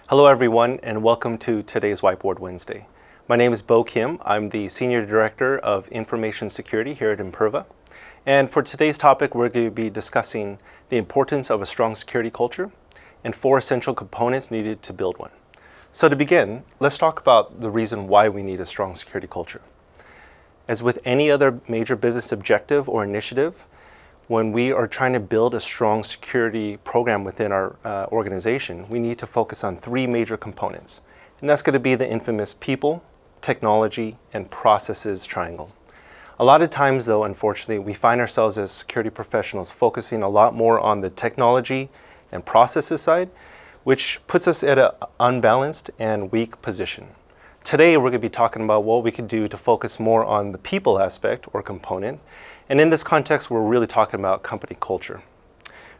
Hello everyone, and welcome to today's Whiteboard Wednesday. My name is Bo Kim. I'm the Senior Director of Information Security here at Imperva. And for today's topic, we're going to be discussing the importance of a strong security culture and 4 essential components needed to build one. So to begin, let's talk about the reason why we need a strong security culture. As with any other major business objective or initiative, when we are trying to build a strong security program within our organization, we need to focus on 3 major components. And that's going to be the infamous people, technology, and processes triangle. A lot of times, though, unfortunately, we find ourselves as security professionals focusing a lot more on the technology and processes side, which puts us at an unbalanced and weak position. Today, we're going to be talking about what we could do to focus more on the people aspect or component. And in this context, we're really talking about company culture.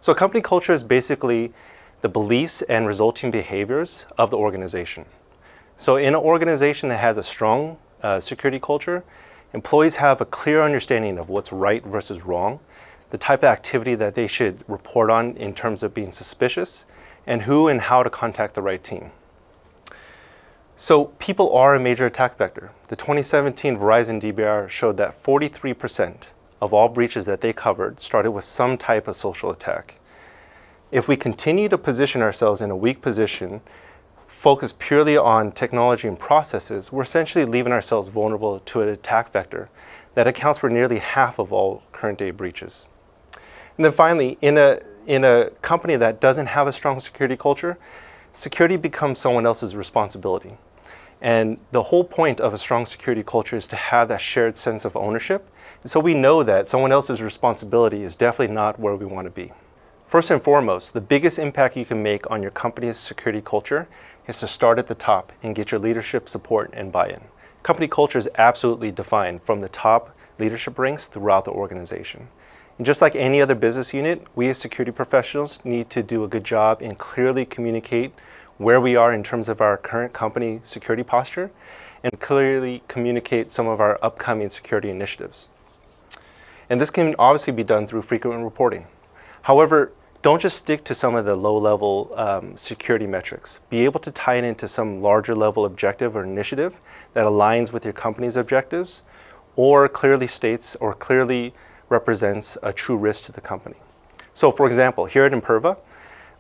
So company culture is basically the beliefs and resulting behaviors of the organization. So in an organization that has a strong security culture, employees have a clear understanding of what's right versus wrong, the type of activity that they should report on in terms of being suspicious, and who and how to contact the right team. So people are a major attack vector. The 2017 Verizon DBR showed that 43% of all breaches that they covered started with some type of social attack. If we continue to position ourselves in a weak position, focus purely on technology and processes, we're essentially leaving ourselves vulnerable to an attack vector that accounts for nearly half of all current day breaches. And then finally, in a company that doesn't have a strong security culture, security becomes someone else's responsibility. And the whole point of a strong security culture is to have that shared sense of ownership. And so we know that someone else's responsibility is definitely not where we want to be. First and foremost, the biggest impact you can make on your company's security culture is to start at the top and get your leadership support and buy-in. Company culture is absolutely defined from the top leadership ranks throughout the organization. And just like any other business unit, we as security professionals need to do a good job and clearly communicate where we are in terms of our current company security posture and clearly communicate some of our upcoming security initiatives. And this can obviously be done through frequent reporting. However, don't just stick to some of the low-level security metrics. Be able to tie it into some larger level objective or initiative that aligns with your company's objectives or clearly states or clearly represents a true risk to the company. So for example, here at Imperva,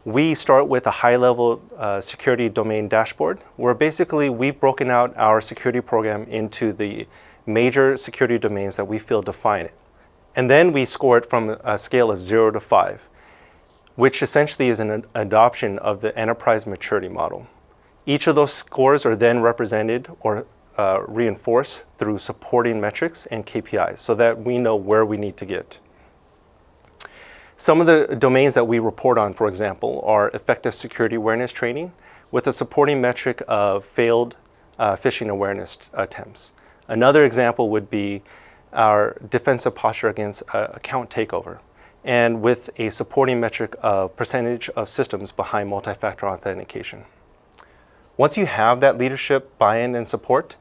we start with a high-level security domain dashboard where basically we've broken out our security program into the major security domains that we feel define it. And then we score it from a scale of 0 to 5, which essentially is an adoption of the enterprise maturity model. Each of those scores are then represented or reinforced through supporting metrics and KPIs so that we know where we need to get. Some of the domains that we report on, for example, are effective security awareness training with a supporting metric of failed phishing awareness attempts. Another example would be our defensive posture against account takeover, and with a supporting metric of percentage of systems behind multi-factor authentication. Once you have that leadership buy-in and support,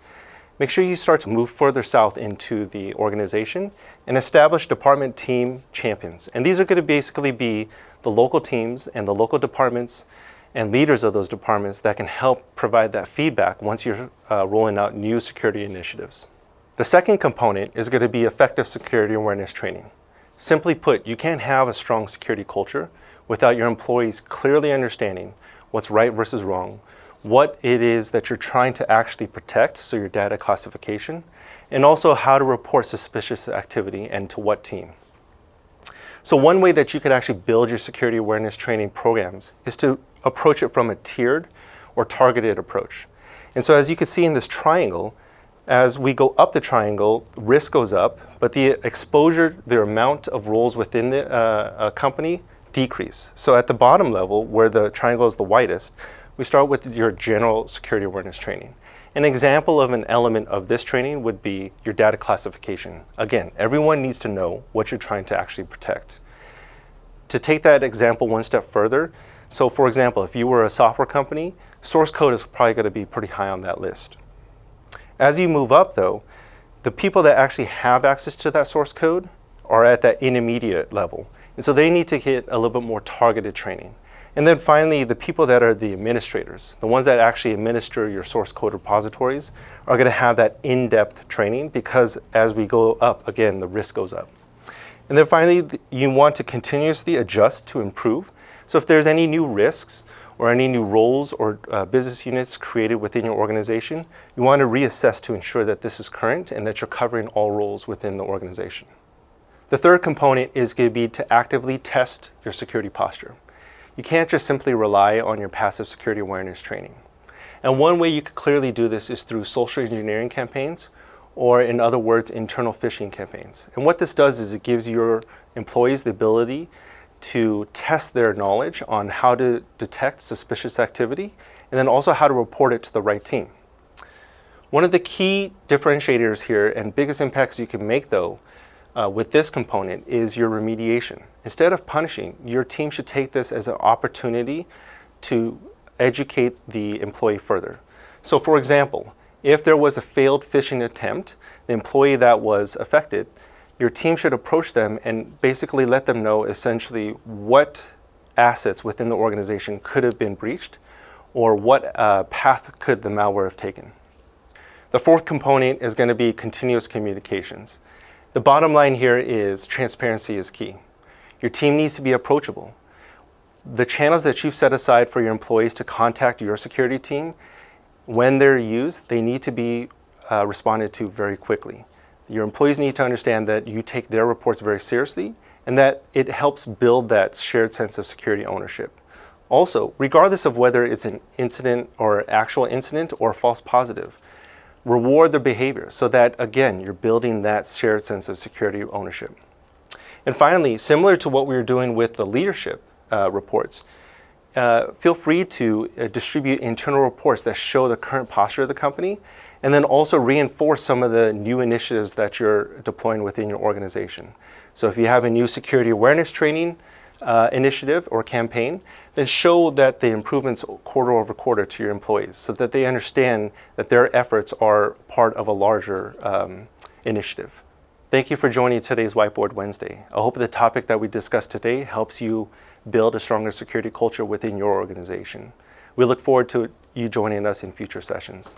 make sure you start to move further south into the organization and establish department team champions. And these are going to basically be the local teams and the local departments and leaders of those departments that can help provide that feedback once you're rolling out new security initiatives. The second component is going to be effective security awareness training. Simply put, you can't have a strong security culture without your employees clearly understanding what's right versus wrong, what it is that you're trying to actually protect, so your data classification, and also how to report suspicious activity and to what team. So one way that you could actually build your security awareness training programs is to approach it from a tiered or targeted approach. And so as you can see in this triangle, as we go up the triangle, risk goes up, but the exposure, the amount of roles within the company decrease. So at the bottom level, where the triangle is the widest, we start with your general security awareness training. An example of an element of this training would be your data classification. Again, everyone needs to know what you're trying to actually protect. To take that example one step further, so for example, if you were a software company, source code is probably going to be pretty high on that list. As you move up, though, the people that actually have access to that source code are at that intermediate level. And so they need to get a little bit more targeted training. And then finally, the people that are the administrators, the ones that actually administer your source code repositories, are going to have that in-depth training, because as we go up, again, the risk goes up. And then finally, you want to continuously adjust to improve. So if there's any new risks or any new roles or business units created within your organization, you want to reassess to ensure that this is current and that you're covering all roles within the organization. The third component is going to be to actively test your security posture. You can't just simply rely on your passive security awareness training. And one way you could clearly do this is through social engineering campaigns, or in other words, internal phishing campaigns. And what this does is it gives your employees the ability to test their knowledge on how to detect suspicious activity, and then also how to report it to the right team. One of the key differentiators here and biggest impacts you can make, though, with this component is your remediation. Instead of punishing, your team should take this as an opportunity to educate the employee further. So for example, if there was a failed phishing attempt, the employee that was affected, your team should approach them and basically let them know essentially what assets within the organization could have been breached, or what path could the malware have taken. The fourth component is going to be continuous communications. The bottom line here is transparency is key. Your team needs to be approachable. The channels that you've set aside for your employees to contact your security team, when they're used, they need to be responded to very quickly. Your employees need to understand that you take their reports very seriously and that it helps build that shared sense of security ownership. Also, regardless of whether it's an incident or actual incident or false positive, reward their behavior so that, again, you're building that shared sense of security ownership. And finally, similar to what we were doing with the leadership reports, feel free to distribute internal reports that show the current posture of the company, and then also reinforce some of the new initiatives that you're deploying within your organization. So if you have a new security awareness training initiative or campaign, then show that the improvements quarter over quarter to your employees so that they understand that their efforts are part of a larger initiative. Thank you for joining today's Whiteboard Wednesday. I hope the topic that we discussed today helps you build a stronger security culture within your organization. We look forward to you joining us in future sessions.